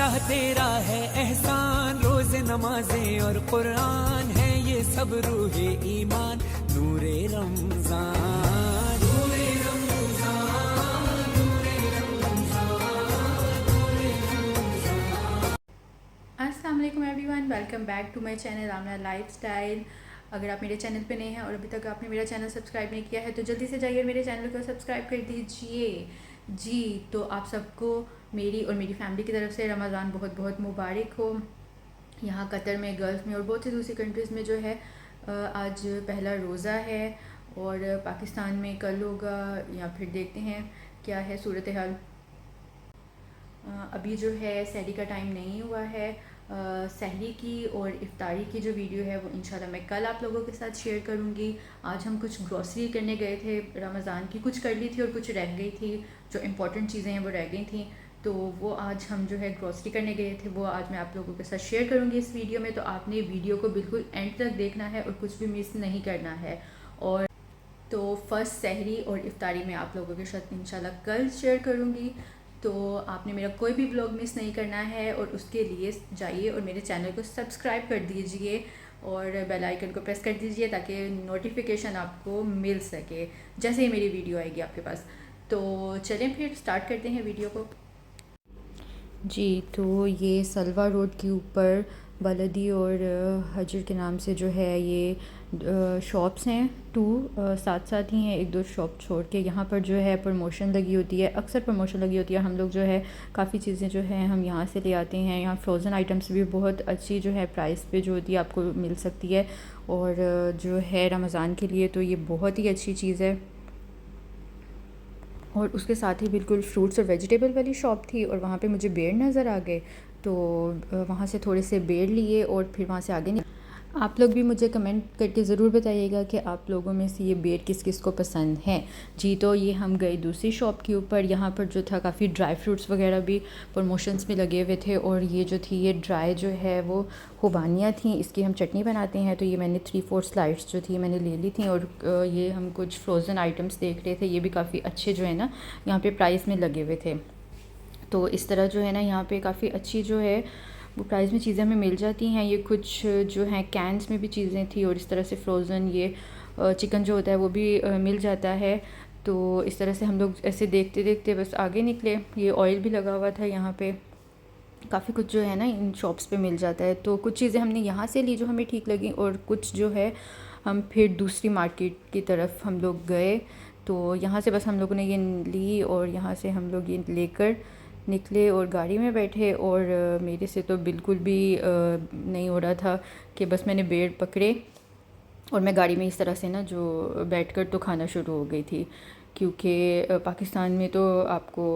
अल्लाह तेरा है एहसान, रोज़ नमाजें और कुरान है ये सब रूहे ईमान, नूरे रमज़ान नूरे रमज़ान नूरे रमज़ान नूरे रमज़ान। अस्सलाम वालेकुम everyone, welcome back to my channel Aamna lifestyle. अगर आप मेरे चैनल पे नए हैं और अभी तक आपने मेरा चैनल सब्सक्राइब नहीं किया है तो जल्दी से जाइए मेरे चैनल को सब्सक्राइब कर दीजिए जी। तो आप सबको मेरी और मेरी फैमिली की तरफ से रमज़ान बहुत बहुत मुबारक हो। यहाँ कतर में, गल्फ़ में और बहुत सी दूसरी कंट्रीज़ में जो है आज पहला रोज़ा है और पाकिस्तान में कल होगा या फिर देखते हैं क्या है सूरत हाल। अभी जो है सहरी का टाइम नहीं हुआ है। सहरी की और इफ्तारी की जो वीडियो है वो इंशाल्लाह मैं कल आप लोगों के साथ शेयर करूँगी। आज हम कुछ ग्रॉसरी करने गए थे रमज़ान की, कुछ कर ली थी और कुछ रह गई थी, जो इम्पोर्टेंट चीज़ें हैं वो रह गई थी, तो वो आज हम जो है ग्रॉसरी करने गए थे, वो आज मैं आप लोगों के साथ शेयर करूँगी इस वीडियो में। तो आपने वीडियो को बिल्कुल एंड तक देखना है और कुछ भी मिस नहीं करना है। और तो फर्स्ट सहरी और इफ्तारी मैं आप लोगों के साथ इंशाल्लाह कल शेयर करूँगी। तो आपने मेरा कोई भी व्लॉग मिस नहीं करना है और उसके लिए जाइए और मेरे चैनल को सब्सक्राइब कर दीजिए और बेल आइकन को प्रेस कर दीजिए ताकि नोटिफिकेशन आपको मिल सके जैसे ही मेरी वीडियो आएगी आपके पास। तो चलें फिर स्टार्ट करते हैं वीडियो को जी। तो ये सलवा रोड के ऊपर बलदी और हजर के नाम से जो है ये शॉप्स हैं, टू साथ साथ ही हैं, एक दो शॉप छोड़ के। यहाँ पर जो है प्रमोशन लगी होती है, अक्सर प्रमोशन लगी होती है। हम लोग जो है काफ़ी चीज़ें जो है हम यहाँ से ले आते हैं। यहाँ फ्रोज़न आइटम्स भी बहुत अच्छी जो है प्राइस पे जो होती है आपको मिल सकती है और जो है रमज़ान के लिए तो ये बहुत ही अच्छी चीज़ है। और उसके साथ ही बिल्कुल फ्रूट्स और वेजिटेबल वाली शॉप थी और वहाँ पे मुझे बेर नज़र आ गए, तो वहाँ से थोड़े से बेर लिए और फिर वहाँ से आगे आप लोग भी मुझे कमेंट करके ज़रूर बताइएगा कि आप लोगों में से ये बेर किस किस को पसंद है जी। तो ये हम गए दूसरी शॉप के ऊपर। यहाँ पर जो था काफ़ी ड्राई फ्रूट्स वगैरह भी प्रमोशंस में लगे हुए थे और ये जो थी ये ड्राई जो है वो खुबानियाँ थी, इसकी हम चटनी बनाते हैं। तो ये मैंने 3-4 स्लाइड्स जो थी मैंने ले ली थी और ये हम कुछ फ्रोज़न आइटम्स देख रहे थे, ये भी काफ़ी अच्छे जो है ना यहाँ पर प्राइस में लगे हुए थे। तो इस तरह जो है ना यहाँ पर काफ़ी अच्छी जो है वो प्राइस में चीज़ें हमें मिल जाती हैं। ये कुछ जो हैं कैंस में भी चीज़ें थी और इस तरह से फ्रोज़न ये चिकन जो होता है वो भी मिल जाता है। तो इस तरह से हम लोग ऐसे देखते देखते बस आगे निकले। ये ऑयल भी लगा हुआ था यहाँ पे, काफ़ी कुछ जो है ना इन शॉप्स पे मिल जाता है। तो कुछ चीज़ें हमने यहाँ से ली जो हमें ठीक लगी और कुछ जो है हम फिर दूसरी मार्केट की तरफ हम लोग गए। तो यहाँ से बस हम लोगों ने ये ली और यहाँ से हम लोग ये लेकर निकले और गाड़ी में बैठे और मेरे से तो बिल्कुल भी नहीं हो रहा था कि बस मैंने बेर पकड़े और मैं गाड़ी में इस तरह से ना जो बैठकर तो खाना शुरू हो गई थी, क्योंकि पाकिस्तान में तो आपको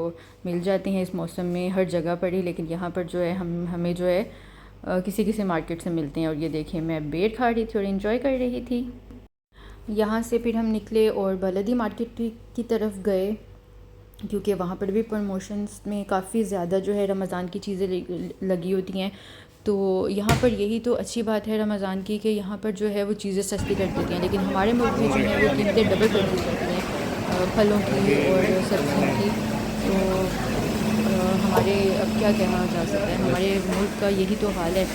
मिल जाते हैं इस मौसम में हर जगह पर ही, लेकिन यहाँ पर जो है हमें जो है किसी किसी मार्केट से मिलते हैं। और ये देखिए मैं बेर खा रही थी और इन्जॉय कर रही थी। यहाँ से फिर हम निकले और बलदी मार्केट की तरफ गए, क्योंकि वहाँ पर भी प्रमोशंस में काफ़ी ज़्यादा जो है रमज़ान की चीज़ें लगी होती हैं। तो यहाँ पर यही तो अच्छी बात है रमज़ान की कि यहाँ पर जो है वो चीज़ें सस्ती कर देती हैं, लेकिन हमारे मुल्क में जो है वो कीमतें डबल कर दी जाती हैं फलों की और सब्जियों की। तो हमारे अब क्या कहना जा सकता है, हमारे मुल्क का यही तो हाल है,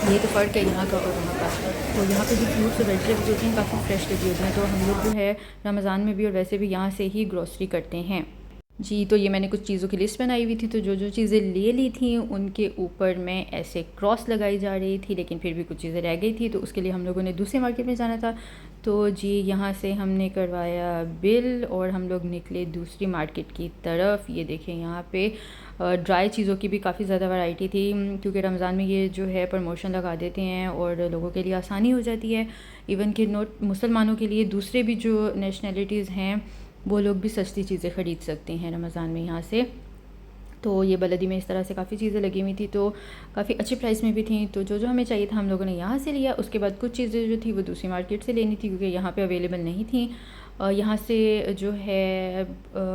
ये तो फ़र्क है यहाँ का और वहाँ का। तो यहाँ पे भी फ्रूट्स और वेजिटेबल्स होती हैं काफ़ी फ्रेश लगी होती हैं। तो हम लोग जो है रमज़ान में भी और वैसे भी यहाँ से ही ग्रॉसरी करते हैं जी। तो ये मैंने कुछ चीज़ों की लिस्ट बनाई हुई थी, तो जो जो चीज़ें ले ली थी उनके ऊपर मैं ऐसे क्रॉस लगाई जा रही थी, लेकिन फिर भी कुछ चीज़ें रह गई थी। तो उसके लिए हम लोगों ने दूसरे मार्केट में जाना था। तो जी यहाँ से हमने करवाया बिल और हम लोग निकले दूसरी मार्केट की तरफ। ये देखें यहाँ पे ड्राई चीज़ों की भी काफ़ी ज़्यादा वैरायटी थी, क्योंकि रमज़ान में ये जो है प्रमोशन लगा देते हैं और लोगों के लिए आसानी हो जाती है। इवन कि नोट मुसलमानों के लिए दूसरे भी जो नेशनलिटीज़ हैं वो लोग भी सस्ती चीज़ें ख़रीद सकते हैं रमज़ान में यहाँ से। तो ये बलदी में इस तरह से काफ़ी चीज़ें लगी हुई थी, तो काफ़ी अच्छे प्राइस में भी थी। तो जो जो हमें चाहिए था हम लोगों ने यहाँ से लिया। उसके बाद कुछ चीज़ें जो थी वो दूसरी मार्केट से लेनी थी, क्योंकि यहाँ पे अवेलेबल नहीं थी। यहाँ से जो है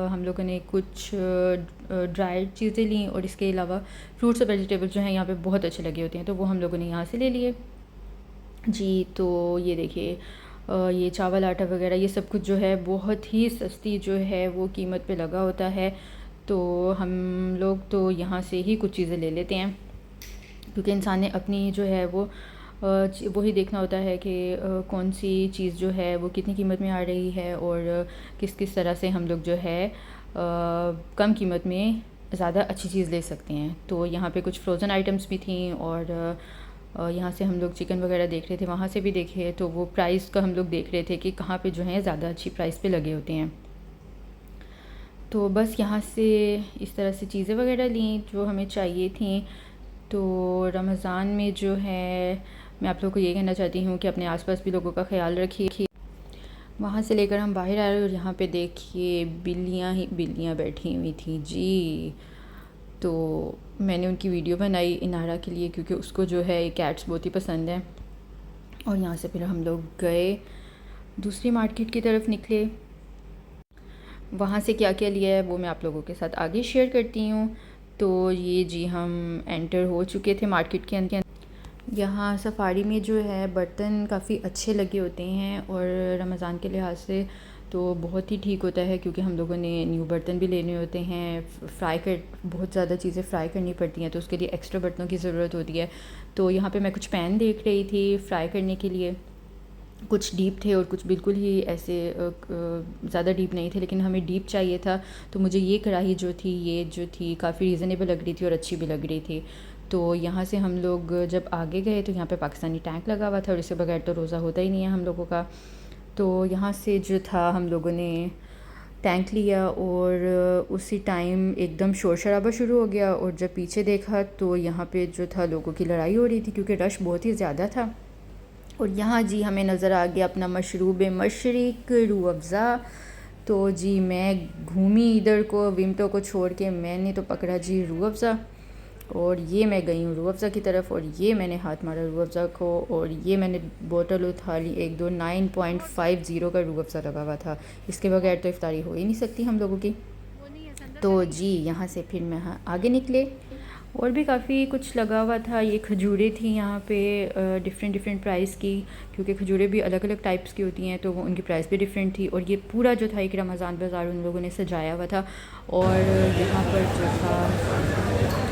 हम लोगों ने कुछ ड्राई चीज़ें ली और इसके अलावा फ्रूट्स और वेजिटेबल्स जो हैं यहाँ पे बहुत अच्छे लगे होते हैं, तो वो हम लोगों ने यहाँ से ले लिए जी। तो ये देखिए ये चावल आटा वगैरह ये सब कुछ जो है बहुत ही सस्ती जो है वो कीमत पे लगा होता है। तो हम लोग तो यहाँ से ही कुछ चीज़ें ले लेते हैं, क्योंकि इंसान ने अपनी जो है वो वही देखना होता है कि कौन सी चीज़ जो है वो कितनी कीमत में आ रही है और किस किस तरह से हम लोग जो है कम कीमत में ज़्यादा अच्छी चीज़ ले सकते हैं। तो यहाँ पे कुछ फ्रोज़न आइटम्स भी थी और यहाँ से हम लोग चिकन वगैरह देख रहे थे, वहाँ से भी देखे तो वो प्राइस का हम लोग देख रहे थे कि कहाँ पे जो है ज़्यादा अच्छी प्राइस पे लगे होते हैं। तो बस यहाँ से इस तरह से चीज़ें वगैरह ली जो हमें चाहिए थी। तो रमज़ान में जो है मैं आप लोगों को ये कहना चाहती हूँ कि अपने आसपास भी लोगों का ख्याल रखिए। वहाँ से लेकर हम बाहर आ रहे और यहाँ पे देखिए बिल्लियाँ ही बिल्लियाँ बैठी हुई थी जी। तो मैंने उनकी वीडियो बनाई इनारा के लिए, क्योंकि उसको जो है कैट्स बहुत ही पसंद है। और यहाँ से फिर हम लोग गए दूसरी मार्केट की तरफ निकले। वहाँ से क्या क्या लिया है वो मैं आप लोगों के साथ आगे शेयर करती हूँ। तो ये जी हम एंटर हो चुके थे मार्केट के अंदर। यहाँ सफारी में जो है बर्तन काफ़ी अच्छे लगे होते हैं और रमज़ान के लिहाज से तो बहुत ही ठीक होता है, क्योंकि हम लोगों ने न्यू बर्तन भी लेने होते हैं। बहुत ज़्यादा चीज़ें फ्राई करनी पड़ती हैं, तो उसके लिए एक्स्ट्रा बर्तनों की ज़रूरत होती है। तो यहाँ पे मैं कुछ पैन देख रही थी फ्राई करने के लिए। कुछ डीप थे और कुछ बिल्कुल ही ऐसे ज़्यादा डीप नहीं थे, लेकिन हमें डीप चाहिए था। तो मुझे ये कढ़ाई जो थी काफ़ी रीज़नेबल लग रही थी और अच्छी भी लग रही थी। तो यहाँ से हम लोग जब आगे गए तो यहाँ पे पाकिस्तानी टैंक लगा हुआ था और इसके बगैर तो रोज़ा होता ही नहीं है हम लोगों का। तो यहाँ से जो था हम लोगों ने टैंक लिया और उसी टाइम एकदम शोर शराबा शुरू हो गया। और जब पीछे देखा तो यहाँ पे जो था लोगों की लड़ाई हो रही थी, क्योंकि रश बहुत ही ज़्यादा था। और यहाँ जी हमें नज़र आ गया अपना मशरूब मशरिक रूह अफ़ज़ा। तो जी मैं घूमी इधर को विमटो को छोड़ के, मैंने तो पकड़ा जी रूह अफ़ज़ा और ये मैं गई हूँ रूह अफ़ज़ा की तरफ और ये मैंने हाथ मारा रूह अफ़ज़ा को और ये मैंने बोतल उठा ली। 9.50 का रूह अफ़ज़ा लगा हुआ था, इसके बगैर तो इफ्तारी हो ही नहीं सकती हम लोगों की। तो जी यहाँ से फिर मैं आगे निकले और भी काफ़ी कुछ लगा हुआ था। ये खजूरें थी यहाँ पे डिफरेंट प्राइस की, क्योंकि खजूरें भी अलग अलग टाइप्स की होती हैं तो वो उनकी प्राइस भी डिफरेंट थी। और ये पूरा जो था एक रमज़ान बाज़ार उन लोगों ने सजाया हुआ था। और यहाँ पर जो था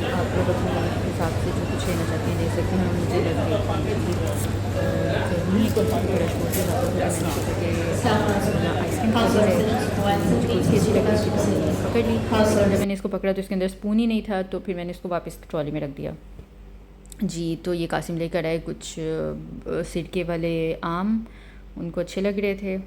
आप लोग अपने हिसाब से जो कुछ लेना चाहते हैं ले सकते हैं। मुझे लग रही को पकड़ ली। जब मैंने इसको पकड़ा तो इसके अंदर स्पून ही नहीं था, तो फिर मैंने इसको वापस ट्रॉली में रख दिया जी। तो ये कासिम लेकर आए कुछ सिरके वाले आम, उनको अच्छे लग रहे थे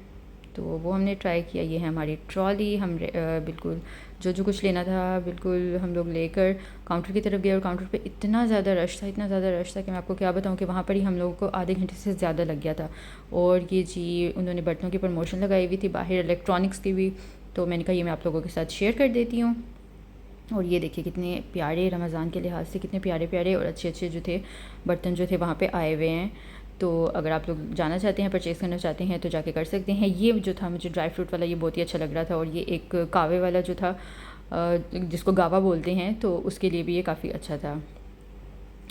तो वो हमने ट्राई किया। ये है हमारी ट्रॉली। हम बिल्कुल जो कुछ लेना था बिल्कुल हम लोग लेकर काउंटर की तरफ गए। और काउंटर पे इतना ज़्यादा रश था कि मैं आपको क्या बताऊं कि वहाँ पर ही हम लोगों को आधे घंटे से ज़्यादा लग गया था। और ये जी उन्होंने बर्तनों की प्रमोशन लगाई हुई थी, बाहर इलेक्ट्रॉनिक्स की भी, तो मैंने कहा ये मैं आप लोगों के साथ शेयर कर देती हूँ। और ये देखिए कितने प्यारे रमज़ान के लिहाज से कितने प्यारे और अच्छे जो थे बर्तन जो थे वहाँ पे आए हुए हैं। तो अगर आप लोग जाना चाहते हैं परचेज़ करना चाहते हैं तो जाके कर सकते हैं। ये जो था मुझे ड्राई फ्रूट वाला ये बहुत ही अच्छा लग रहा था। और ये एक कावे वाला जो था जिसको गावा बोलते हैं, तो उसके लिए भी ये काफ़ी अच्छा था।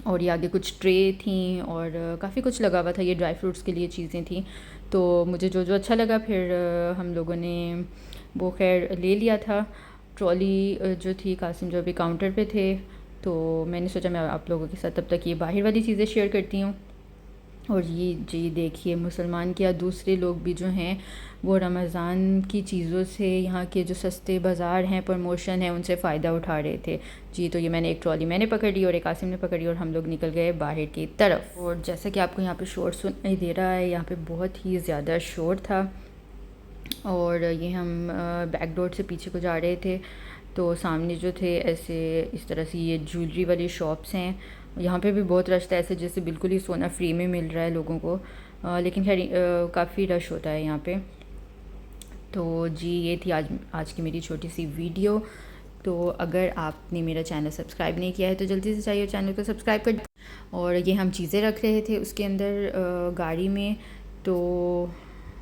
और ये आगे कुछ ट्रे थी और काफ़ी कुछ लगा हुआ था, ये ड्राई फ्रूट्स के लिए चीज़ें थी। तो मुझे जो अच्छा लगा फिर हम लोगों ने वो खैर ले लिया था। ट्रॉली जो थी कासिम जो अभी काउंटर पे थे, तो मैंने सोचा मैं आप लोगों के साथ तब तक ये बाहर वाली चीज़ें शेयर करती हूँ। और ये जी देखिए मुसलमान क्या दूसरे लोग भी जो हैं वो रमज़ान की चीज़ों से यहाँ के जो सस्ते बाज़ार हैं प्रमोशन है उनसे फ़ायदा उठा रहे थे जी। तो ये मैंने एक ट्रॉली मैंने पकड़ ली और एक आसिम ने पकड़ी और हम लोग निकल गए बाहर की तरफ। और जैसा कि आपको यहाँ पे शोर सुनाई दे रहा है, यहाँ पे बहुत ही ज़्यादा शोर था। और ये हम बैक डोर से पीछे को जा रहे थे तो सामने जो थे ऐसे इस तरह से ये ज्वेलरी वाली शॉप्स हैं। यहाँ पे भी बहुत रश था, ऐसे जैसे बिल्कुल ही सोना फ्री में मिल रहा है लोगों को, लेकिन खैर काफ़ी रश होता है यहाँ पे। तो जी ये थी आज की मेरी छोटी सी वीडियो। तो अगर आपने मेरा चैनल सब्सक्राइब नहीं किया है तो जल्दी से जाइए चैनल को सब्सक्राइब कर। और ये हम चीज़ें रख रहे थे उसके अंदर गाड़ी में। तो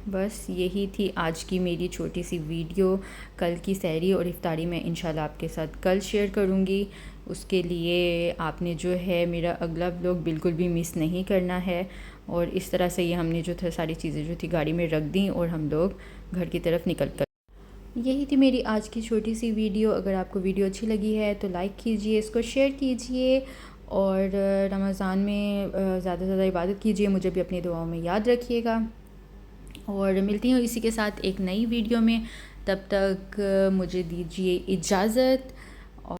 बस यही थी आज की मेरी छोटी सी वीडियो। कल की सहरी और इफ्तारी मैं इंशाल्लाह आपके साथ कल शेयर करूँगी। उसके लिए आपने जो है मेरा अगला व्लॉग बिल्कुल भी मिस नहीं करना है। और इस तरह से ये हमने जो था सारी चीज़ें जो थी गाड़ी में रख दी और हम लोग घर की तरफ निकल कर यही थी मेरी आज की छोटी सी वीडियो। अगर आपको वीडियो अच्छी लगी है तो लाइक कीजिए, इसको शेयर कीजिए और रमज़ान में ज़्यादा से ज़्यादा इबादत कीजिए। मुझे भी अपनी दुआओं में याद रखिएगा और मिलती हूँ इसी के साथ एक नई वीडियो में। तब तक मुझे दीजिए इजाज़त।